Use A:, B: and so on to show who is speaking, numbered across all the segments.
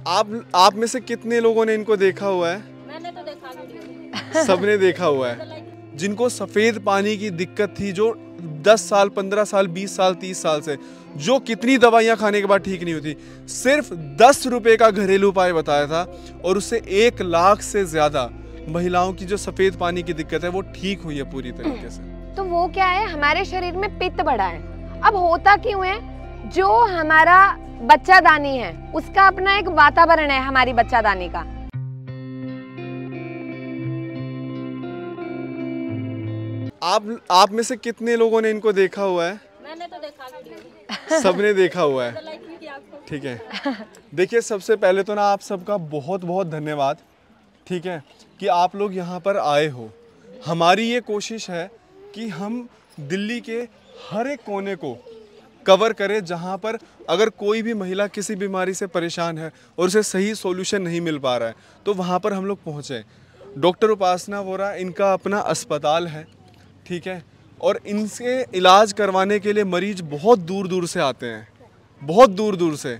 A: आप में से कितने लोगों ने इनको देखा हुआ है?
B: मैंने तो देखा वीडियो।
A: सबने देखा हुआ है। जिनको सफेद पानी की दिक्कत थी, जो 10 साल 15 साल 20 साल 30 साल से, जो कितनी दवाइयां खाने के बाद ठीक नहीं होती, सिर्फ 10 रुपए का घरेलू उपाय बताया था और उससे 1 लाख से ज्यादा महिलाओं की जो सफेद पानी की दिक्कत है वो ठीक हुई है पूरी तरीके से।
C: तो वो क्या है, हमारे शरीर में पित्त बढ़ा है। अब होता क्यों है, जो हमारा बच्चादानी है उसका अपना एक वातावरण है, हमारी बच्चादानी का।
A: आप में से कितने लोगों ने इनको देखा हुआ है?
B: मैंने तो देखा वीडियो।
A: सबने देखा हुआ है।
B: लाइक भी किया आपको।
A: ठीक है, देखिए सबसे पहले तो ना आप सबका बहुत बहुत धन्यवाद, ठीक है, कि आप लोग यहाँ पर आए हो। हमारी ये कोशिश है कि हम दिल्ली के हर एक कोने को कवर करें जहाँ पर अगर कोई भी महिला किसी बीमारी से परेशान है और उसे सही सॉल्यूशन नहीं मिल पा रहा है तो वहाँ पर हम लोग पहुँचें। डॉक्टर उपासना वोरा इनका अपना अस्पताल है, ठीक है, और इनसे इलाज करवाने के लिए मरीज बहुत दूर दूर से आते हैं, बहुत दूर दूर से।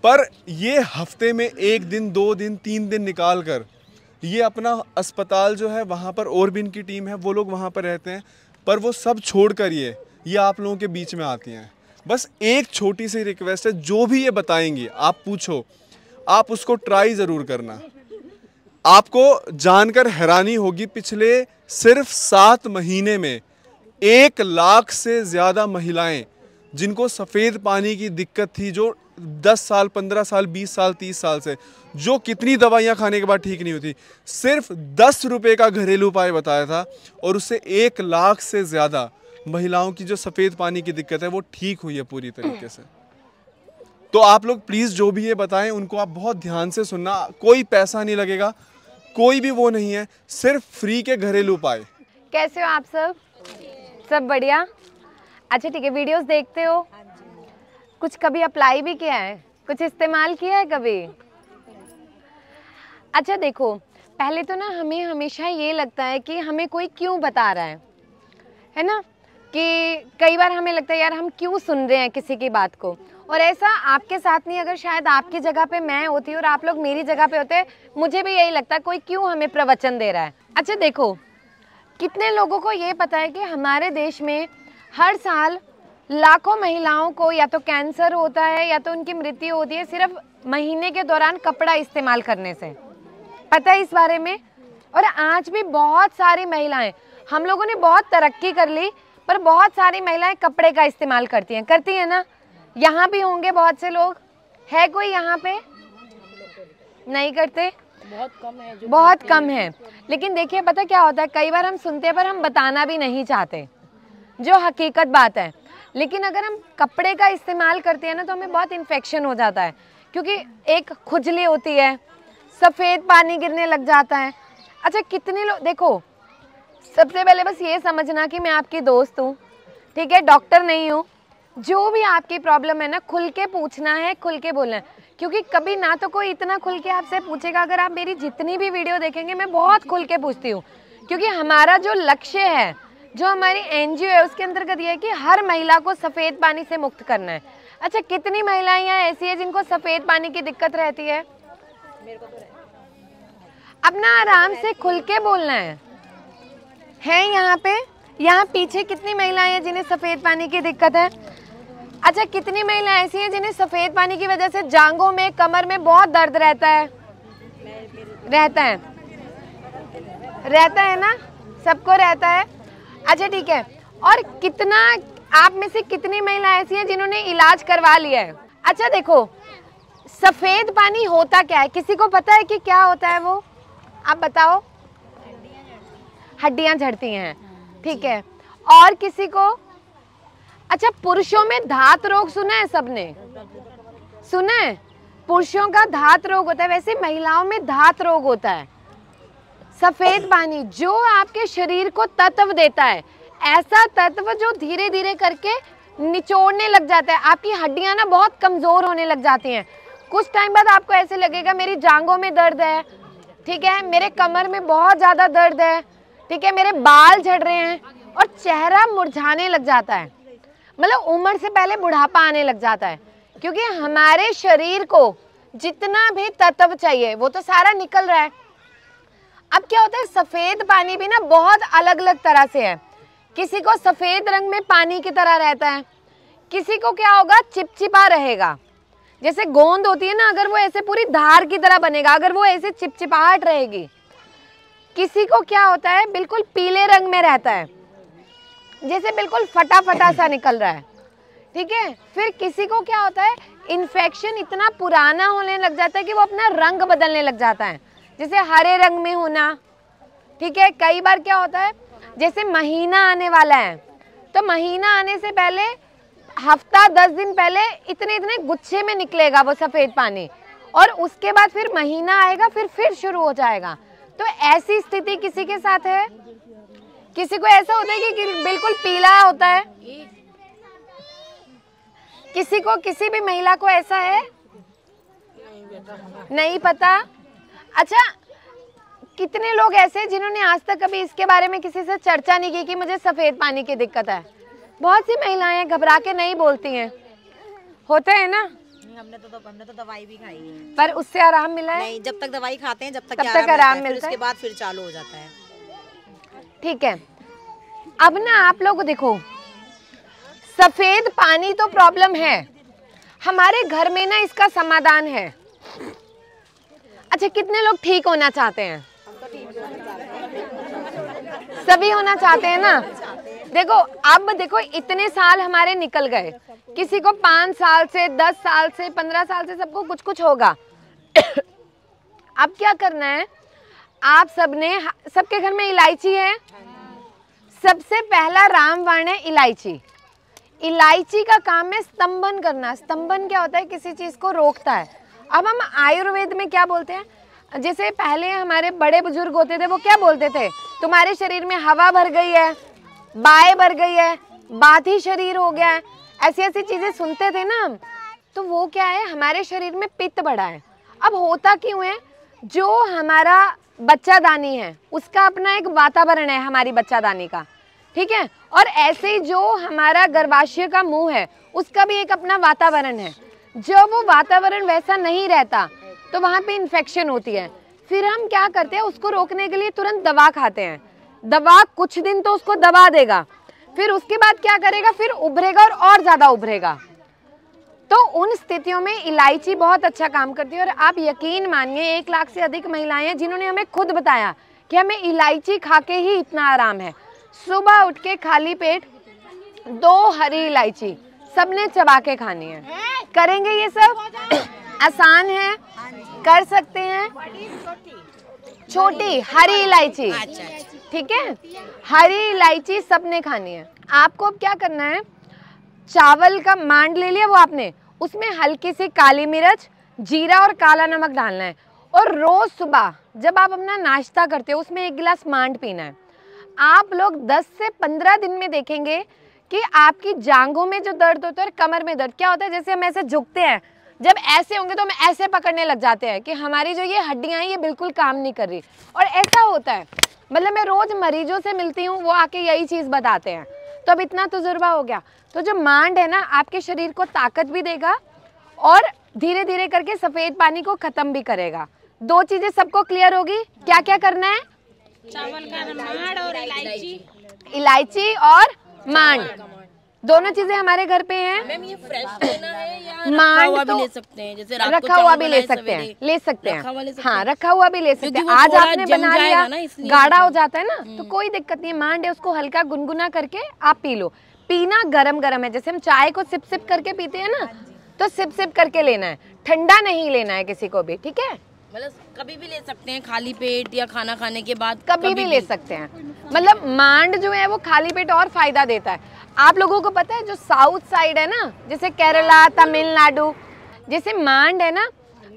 A: पर ये हफ्ते में 1 दिन 2 दिन 3 दिन निकाल कर ये अपना अस्पताल जो है वहाँ पर, और भी इनकी टीम है, वो लोग वहाँ पर रहते हैं, पर वो सब छोड़ कर ये आप लोगों के बीच में आती हैं। बस एक छोटी सी रिक्वेस्ट है, जो भी ये बताएंगी आप पूछो, आप उसको ट्राई ज़रूर करना। आपको जानकर हैरानी होगी, पिछले सिर्फ 7 महीने में 1 लाख से ज़्यादा महिलाएं जिनको सफ़ेद पानी की दिक्कत थी, जो 10 साल 15 साल 20 साल 30 साल से, जो कितनी दवाइयां खाने के बाद ठीक नहीं होती, सिर्फ 10 रुपए का घरेलू उपाय बताया था और उससे 1 लाख से ज़्यादा महिलाओं की जो सफ़ेद पानी की दिक्कत है वो ठीक हुई है पूरी तरीके से। तो आप लोग प्लीज़ जो भी ये बताएं उनको आप बहुत ध्यान से सुनना। कोई पैसा नहीं लगेगा, कोई भी वो नहीं है, सिर्फ फ्री के घरेलू उपाय।
C: कैसे हो आप सब? सब बढ़िया? अच्छा ठीक है, वीडियोस देखते हो? कुछ कभी अप्लाई भी किया है, कुछ इस्तेमाल किया है कभी? अच्छा देखो, पहले तो ना हमें हमेशा ये लगता है कि हमें कोई क्यों बता रहा है ना, कि कई बार हमें लगता है यार हम क्यों सुन रहे हैं किसी की बात को। और ऐसा आपके साथ नहीं, अगर शायद आपकी जगह पे मैं होती और आप लोग मेरी जगह पे होते, मुझे भी यही लगता है कोई क्यों हमें प्रवचन दे रहा है। अच्छा देखो, कितने लोगों को ये पता है कि हमारे देश में हर साल लाखों महिलाओं को या तो कैंसर होता है या तो उनकी मृत्यु होती है सिर्फ महीने के दौरान कपड़ा इस्तेमाल करने से। पता है इस बारे में? और आज भी बहुत सारी महिलाएं, हम लोगों ने बहुत तरक्की कर ली, पर बहुत सारी महिलाएं कपड़े का इस्तेमाल करती हैं ना। यहाँ भी होंगे बहुत से लोग, है कोई यहाँ पे नहीं करते?
B: बहुत कम है,
C: बहुत कम है। लेकिन देखिए पता क्या होता है, कई बार हम सुनते हैं पर हम बताना भी नहीं चाहते, जो हकीकत बात है। लेकिन अगर हम कपड़े का इस्तेमाल करते हैं ना तो हमें बहुत इन्फेक्शन हो जाता है, क्योंकि एक खुजली होती है, सफ़ेद पानी गिरने लग जाता है। अच्छा कितने लोग, देखो सबसे पहले बस ये समझना कि मैं आपकी दोस्त हूँ, ठीक है, डॉक्टर नहीं हूँ। जो भी आपकी प्रॉब्लम है ना, खुल के पूछना है, खुल के बोलना है, क्योंकि कभी ना तो कोई इतना खुल के आपसे पूछेगा। अगर आप मेरी जितनी भी वीडियो देखेंगे, मैं बहुत खुल के पूछती हूँ, क्योंकि हमारा जो लक्ष्य है, जो हमारी एनजीओ है, उसके अंतर्गत ये है कि हर महिला को सफ़ेद पानी से मुक्त करना है। अच्छा कितनी महिलाएं यहाँ ऐसी है जिनको सफ़ेद पानी की दिक्कत रहती है? अपना आराम से खुल के बोलना है यहाँ पे, यहाँ पीछे कितनी महिलाएं हैं जिन्हें सफ़ेद पानी की दिक्कत है? अच्छा कितनी महिलाएं ऐसी हैं जिन्हें सफ़ेद पानी की वजह से जांघों में, कमर में बहुत दर्द रहता है? रहता है ना, सबको रहता है। अच्छा ठीक है, और कितना आप में से कितनी महिलाएं ऐसी हैं जिन्होंने इलाज करवा लिया है? अच्छा देखो, सफ़ेद पानी होता क्या है, किसी को पता है कि क्या होता है वो? आप बताओ। हड्डियां झड़ती हैं, ठीक है। और किसी को? अच्छा पुरुषों में धात रोग सुना है सबने? सुना है? पुरुषों का धात रोग होता है, वैसे महिलाओं में धात रोग होता है। सफ़ेद पानी जो आपके शरीर को तत्व देता है, ऐसा तत्व जो धीरे धीरे करके निचोड़ने लग जाता है। आपकी हड्डियां ना बहुत कमज़ोर होने लग जाती हैं। कुछ टाइम बाद आपको ऐसे लगेगा मेरी जांघों में दर्द है, ठीक है, मेरे कमर में बहुत ज़्यादा दर्द है, ठीक है, मेरे बाल झड़ रहे हैं, और चेहरा मुरझाने लग जाता है। मतलब उम्र से पहले बुढ़ापा आने लग जाता है, क्योंकि हमारे शरीर को जितना भी तत्व चाहिए वो तो सारा निकल रहा है। अब क्या होता है, सफेद पानी भी ना बहुत अलग अलग तरह से है। किसी को सफेद रंग में पानी की तरह रहता है, किसी को क्या होगा, चिपचिपा रहेगा। जैसे गोंद होती है ना, अगर वो ऐसे पूरी धार की तरह बनेगा, अगर वो ऐसे चिपचिपाहट रहेगी। किसी को क्या होता है, बिल्कुल पीले रंग में रहता है, जैसे बिल्कुल फटा फटा सा निकल रहा है, ठीक है। फिर किसी को क्या होता है, इन्फेक्शन इतना पुराना होने लग जाता है कि वो अपना रंग बदलने लग जाता है, जैसे हरे रंग में होना, ठीक है। कई बार क्या होता है, जैसे महीना आने वाला है, तो महीना आने से पहले हफ्ता 10 दिन पहले इतने इतने गुच्छे में निकलेगा वो सफ़ेद पानी, और उसके बाद फिर महीना आएगा, फिर शुरू हो जाएगा। तो ऐसी स्थिति किसी के साथ है। किसी को ऐसा होता है कि बिल्कुल पीला होता है, किसी को, किसी भी महिला को ऐसा है, नहीं पता। अच्छा, कितने लोग ऐसे जिन्होंने आज तक कभी इसके बारे में किसी से चर्चा नहीं की कि मुझे सफ़ेद पानी की दिक्कत है। बहुत सी महिलाएं घबरा के नहीं बोलती हैं, होता है ना।
D: हमने तो दवाई भी खाई है,
C: पर उससे आराम मिला है?
D: नहीं, जब तक दवाई खाते हैं जब तक
C: आराम मिलता है,
D: उसके बाद फिर चालू हो जाता है।
C: ठीक है। अब ना आप लोग देखो, सफेद पानी तो प्रॉब्लम है, हमारे घर में ना इसका समाधान है। अच्छा, कितने लोग ठीक होना चाहते हैं? सभी होना चाहते हैं ना। देखो, अब देखो, इतने साल हमारे निकल गए, किसी को 5 साल से, 10 साल से, 15 साल से, सबको कुछ कुछ होगा। अब क्या करना है, आप सबने, सबके घर में इलायची है। सबसे पहला रामबाण है इलायची। इलायची का काम है स्तंभन करना। स्तंभन क्या होता है, किसी चीज को रोकता है। अब हम आयुर्वेद में क्या बोलते हैं, जैसे पहले हमारे बड़े बुजुर्ग होते थे, वो क्या बोलते थे, तुम्हारे शरीर में हवा भर गई है, बाएं भर गई है, बाधी शरीर हो गया है, ऐसी ऐसी चीजें सुनते थे ना हम। तो वो क्या है, हमारे शरीर में पित्त बढ़ा है। अब होता क्यों है, जो हमारा बच्चादानी है उसका अपना एक वातावरण है, हमारी बच्चादानी का, ठीक है। और ऐसे ही जो हमारा गर्भाशय का मुंह है उसका भी एक अपना वातावरण है। जब वो वातावरण वैसा नहीं रहता तो वहाँ पे इन्फेक्शन होती है। फिर हम क्या करते हैं, उसको रोकने के लिए तुरंत दवा खाते हैं। दवा कुछ दिन तो उसको दबा देगा, फिर उसके बाद क्या करेगा, फिर उभरेगा और ज़्यादा उभरेगा। तो उन स्थितियों में इलायची बहुत अच्छा काम करती है। और आप यकीन मानिए, 1 लाख से अधिक महिलाएं हैं जिन्होंने हमें खुद बताया कि हमें इलायची खा के ही इतना आराम है। सुबह उठ के खाली पेट 2 हरी इलायची सबने चबा के खानी है। करेंगे ये सब? आसान है, कर सकते हैं। छोटी हरी इलायची, ठीक है, हरी इलायची सबने खानी है। आपको अब क्या करना है, चावल का मांड ले लिया वो आपने, उसमें हल्की सी काली मिर्च, जीरा और काला नमक डालना है। और रोज सुबह जब आप अपना नाश्ता करते हो उसमें 1 गिलास मांड पीना है। आप लोग 10 से 15 दिन में देखेंगे कि आपकी जांघों में जो दर्द होता है और कमर में दर्द, क्या होता है, जैसे हम ऐसे झुकते हैं, जब ऐसे होंगे तो हम ऐसे पकड़ने लग जाते हैं कि हमारी जो ये हड्डियां हैं ये बिल्कुल काम नहीं कर रही। और ऐसा होता है, मतलब मैं रोज मरीजों से मिलती हूँ, वो आके यही चीज़ बताते हैं। तो अब इतना तजुर्बा हो गया। तो जो मांड है ना, आपके शरीर को ताकत भी देगा और धीरे धीरे करके सफ़ेद पानी को ख़त्म भी करेगा। 2 चीज़ें सबको क्लियर होगी। क्या क्या करना है?
B: चावल का मांड और
C: इलायची और मांड, दोनों चीजें हमारे घर पे हैं।
D: मैम, ये फ्रेश लेना है या
C: मांड
D: रखा हुआ
C: तो
D: भी ले सकते हैं, जैसे रात को
C: रखा हुआ भी ले
D: बनाए
C: सकते हैं,
D: सवेरे,
C: ले सकते
D: रखा हुआ ले
C: हैं,
D: सकते
C: हाँ
D: हैं।
C: रखा हुआ भी ले सकते हैं।
D: क्योंकि वो
C: आज
D: थोड़ा
C: आपने
D: जम
C: बना लिया,
D: जाएगा ना, इसलिए
C: गाढ़ा हो जाता है ना, तो कोई दिक्कत नहीं है। मांड है, उसको हल्का गुनगुना करके आप पी लो। पीना गरम गरम है, जैसे हम चाय को सिप सिप करके पीते हैं ना, तो सिप सिप करके लेना है, ठंडा नहीं लेना है किसी को भी, ठीक है।
D: मतलब कभी भी ले सकते हैं, खाली पेट या खाना खाने के बाद
C: कभी भी ले सकते हैं। मतलब मांड जो है वो खाली पेट और फायदा देता है। आप लोगों को पता है, जो साउथ साइड है ना, जैसे केरला, तमिलनाडु, जैसे मांड है ना,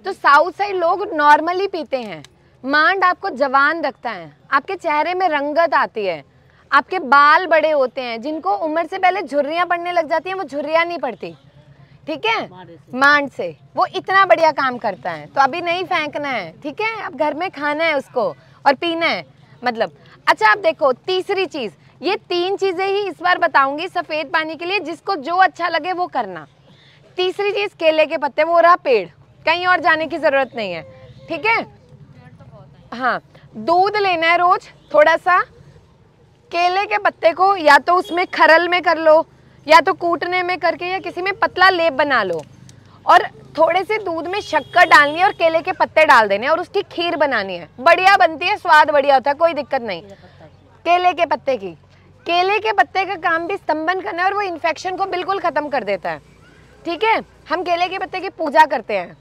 C: तो साउथ साइड लोग नॉर्मली पीते हैं। मांड आपको जवान रखता है, आपके चेहरे में रंगत आती है, आपके बाल बड़े होते हैं। जिनको उम्र से पहले झुर्रियाँ पड़ने लग जाती हैं, वो झुर्रियाँ नहीं पड़ती, ठीक है, मांड से। वो इतना बढ़िया काम करता है। तो अभी नहीं फेंकना है, ठीक है, अब घर में खाना है उसको और पीना है, मतलब। अच्छा, आप देखो, तीसरी चीज़, ये 3 चीज़ें ही इस बार बताऊंगी सफ़ेद पानी के लिए, जिसको जो अच्छा लगे वो करना। तीसरी चीज़, केले के पत्ते, वो रहा पेड़, कहीं और जाने की ज़रूरत नहीं है, ठीक है। हाँ, दूध लेना है रोज थोड़ा सा, केले के पत्ते को या तो उसमें खरल में कर लो या तो कूटने में करके या किसी में पतला लेप बना लो, और थोड़े से दूध में शक्कर डालनी है और केले के पत्ते डाल देने और उसकी खीर बनानी है। बढ़िया बनती है, स्वाद बढ़िया होता है, कोई दिक्कत नहीं। केले के पत्ते की, केले के पत्ते का काम भी स्तंभन करना है और वो इन्फेक्शन को बिल्कुल ख़त्म कर देता है, ठीक है। हम केले के पत्ते की पूजा करते हैं,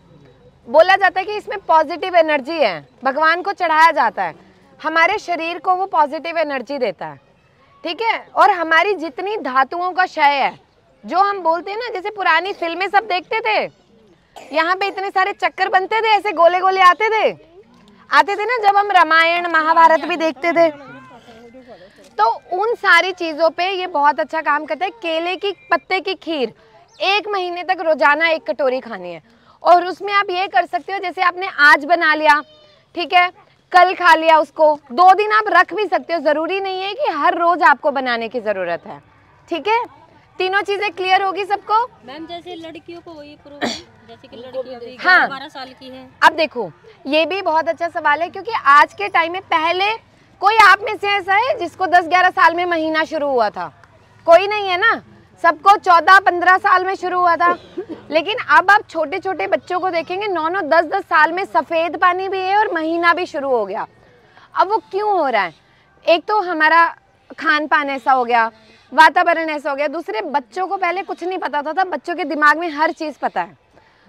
C: बोला जाता है कि इसमें पॉजिटिव एनर्जी है, भगवान को चढ़ाया जाता है, हमारे शरीर को वो पॉजिटिव एनर्जी देता है, ठीक है। और हमारी जितनी धातुओं का क्षय है, जो हम बोलते हैं ना, जैसे पुरानी फिल्में सब देखते थे, यहाँ पे इतने सारे चक्कर बनते थे, ऐसे गोले गोले आते थे ना, जब हम रामायण महाभारत भी देखते थे, तो उन सारी चीज़ों पे ये बहुत अच्छा काम करता है। केले की पत्ते की खीर 1 महीने तक रोजाना 1 कटोरी खानी है, और उसमें आप ये कर सकते हो, जैसे आपने आज बना लिया, ठीक है, कल खा लिया उसको, 2 दिन आप रख भी सकते हो, ज़रूरी नहीं है कि हर रोज आपको बनाने की ज़रूरत है, ठीक है। तीनों चीज़ें क्लियर होगी सबको।
B: मैम जैसे लड़कियों को वही प्रूफ, जैसे कि लड़की
C: हाँ,
B: 12 साल की है।
C: अब देखो, ये भी बहुत अच्छा सवाल है, क्योंकि आज के टाइम में, पहले कोई आप में से ऐसा है जिसको 10-11 साल में महीना शुरू हुआ था? कोई नहीं है ना, सबको 14-15 साल में शुरू हुआ था। लेकिन अब आप छोटे छोटे बच्चों को देखेंगे, 9-9, 10-10 साल में सफ़ेद पानी भी है और महीना भी शुरू हो गया। अब वो क्यों हो रहा है? एक तो हमारा खान पान ऐसा हो गया, वातावरण ऐसा हो गया, दूसरे बच्चों को पहले कुछ नहीं पता था, बच्चों के दिमाग में हर चीज़ पता है,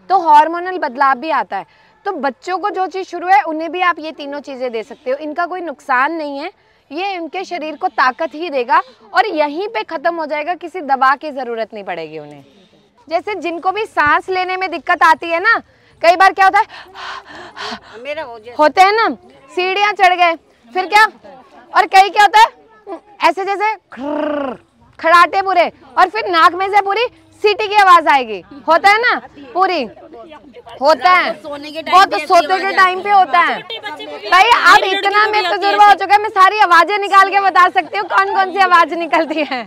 C: तो हार्मोनल बदलाव भी आता है। तो बच्चों को जो चीज़ शुरू है, उन्हें भी आप ये तीनों चीज़ें दे सकते हो, इनका कोई नुकसान नहीं है, ये उनके शरीर को ताकत ही देगा और यहीं पे ख़त्म हो जाएगा, किसी दवा की ज़रूरत नहीं पड़ेगी उन्हें। जैसे जिनको भी सांस लेने में दिक्कत आती है ना, कई बार क्या होता है, मेरा होते हैं ना, सीढ़ियाँ चढ़ गए, फिर क्या, और कई क्या होता है, ऐसे जैसे खड़ाटे पूरे, और फिर नाक में से पूरी सीटी की आवाज आएगी, होता है ना, पूरी होता है, वो तो सोते के टाइम पे होता है। भाई अब इतना में तजुर्बा हो चुका है, मैं सारी आवाजें निकाल के बता सकती हूँ कौन कौन सी आवाज निकलती है,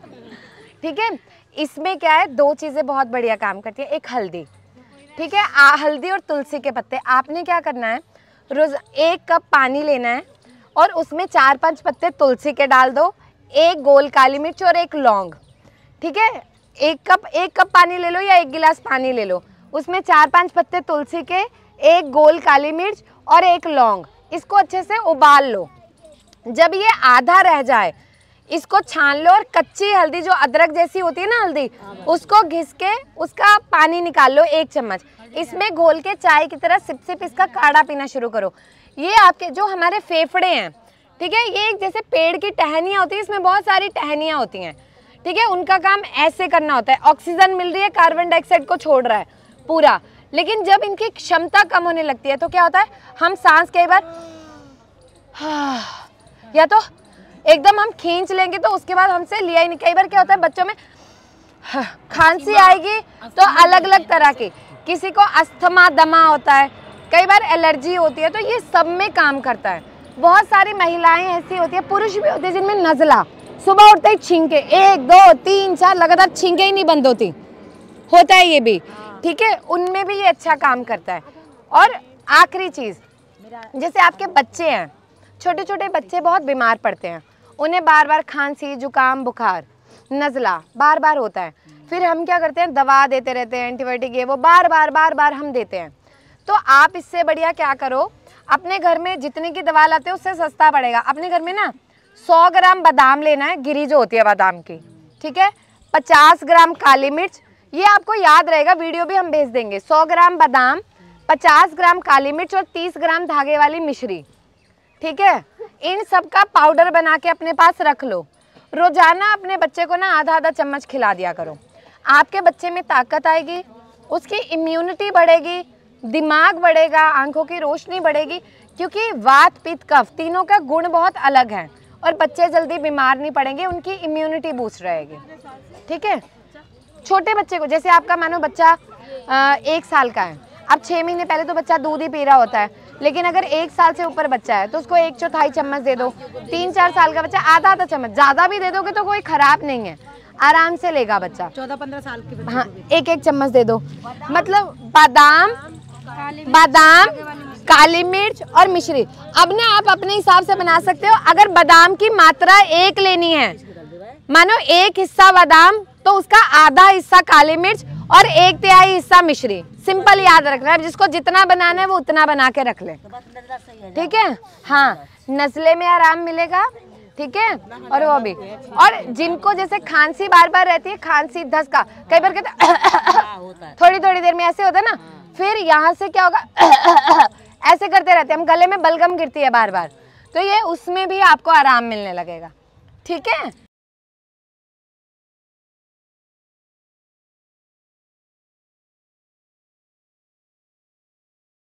C: ठीक है। इसमें क्या है, 2 चीजें बहुत बढ़िया काम करती है। एक हल्दी, ठीक है, हल्दी और तुलसी के पत्ते। आपने क्या करना है, रोज 1 कप पानी लेना है और उसमें 4-5 पत्ते तुलसी के डाल दो, 1 गोल काली मिर्च और 1 लौंग, ठीक है। 1 कप पानी ले लो या 1 गिलास पानी ले लो, उसमें 4-5 पत्ते तुलसी के, 1 गोल काली मिर्च और 1 लौंग, इसको अच्छे से उबाल लो। जब ये आधा रह जाए, इसको छान लो और कच्ची हल्दी, जो अदरक जैसी होती है ना हल्दी, उसको घिस के उसका पानी निकाल लो 1 चम्मच, इसमें घोल के चाय की तरह सिप सिप इसका काढ़ा पीना शुरू करो। ये आपके जो हमारे फेफड़े हैं, ठीक है, ये एक जैसे पेड़ की टहनियाँ होती है, इसमें बहुत सारी टहनियाँ होती हैं, ठीक है, उनका काम ऐसे करना होता है। ऑक्सीजन मिल रही है, कार्बन डाइऑक्साइड को छोड़ रहा है पूरा, लेकिन जब इनकी क्षमता कम होने लगती है तो क्या होता है, हम सांस कई बार या तो एकदम हम खींच लेंगे तो उसके बाद हमसे लिया ही नहीं। कई बार क्या होता है, बच्चों में खांसी आएगी तो अलग अलग तरह की, किसी को अस्थमा दमा होता है, कई बार एलर्जी होती है, तो ये सब में काम करता है। बहुत सारी महिलाएं ऐसी होती है, पुरुष भी होते हैं, जिनमें नज़ला, सुबह उठते ही छींके 1, 2, 3, 4 लगातार छींके ही नहीं बंद होती, होता है ये भी, ठीक है, उनमें भी ये अच्छा काम करता है। और आखिरी चीज़, जैसे आपके बच्चे हैं, छोटे छोटे बच्चे बहुत बीमार पड़ते हैं, उन्हें बार बार खांसी, जुकाम, बुखार, नज़ला बार बार होता है, फिर हम क्या करते हैं, दवा देते रहते हैं, एंटीबायोटिक, ये वो बार बार हम देते हैं। तो आप इससे बढ़िया क्या करो, अपने घर में जितने की दवा लाते हो उससे सस्ता पड़ेगा, अपने घर में ना 100 ग्राम बादाम लेना है, गिरी जो होती है बादाम की, ठीक है, 50 ग्राम काली मिर्च, ये आपको याद रहेगा, वीडियो भी हम भेज देंगे। 100 ग्राम बादाम, 50 ग्राम काली मिर्च और 30 ग्राम धागे वाली मिश्री, ठीक है, इन सब का पाउडर बना के अपने पास रख लो। रोजाना अपने बच्चे को ना आधा चम्मच खिला दिया करो, आपके बच्चे में ताकत आएगी, उसकी इम्यूनिटी बढ़ेगी, दिमाग बढ़ेगा, आंखों की रोशनी बढ़ेगी, क्योंकि वात पित्त कफ तीनों का गुण बहुत अलग है और बच्चे जल्दी बीमार नहीं पड़ेंगे, उनकी इम्यूनिटी बूस्ट रहेगी, ठीक है। छोटे बच्चे को, जैसे आपका मानो बच्चा 1 साल का है, अब 6 महीने पहले तो बच्चा दूध ही पी रहा होता है, लेकिन अगर 1 साल से ऊपर बच्चा है तो उसको 1/4 चम्मच दे दो। 3-4 साल का बच्चा आधा चम्मच, ज़्यादा भी दे दोगे तो कोई ख़राब नहीं है, आराम से लेगा बच्चा।
B: 14-15 साल के बच्चे,
C: हाँ, 1-1 चम्मच दे दो। मतलब बादाम, बादाम, काली मिर्च और मिश्री। अब ना आप अपने हिसाब से बना सकते हो। अगर बादाम की मात्रा 1 लेनी है, मानो 1 हिस्सा बादाम तो उसका आधा हिस्सा काली मिर्च और 1/3 हिस्सा मिश्री। सिंपल याद रखना है, जिसको जितना बनाना है वो उतना बना के रख ले, ठीक है। हाँ, नस्ले में आराम मिलेगा, ठीक है। और वो भी, और जिनको जैसे खांसी बार बार रहती है, खांसी धसका, कई बार कहते थोड़ी थोड़ी देर में ऐसे होता है ना, फिर यहाँ से क्या होगा ऐसे करते रहते हैं हम, गले में बलगम गिरती है बार बार, तो ये उसमें भी आपको आराम मिलने लगेगा, ठीक है।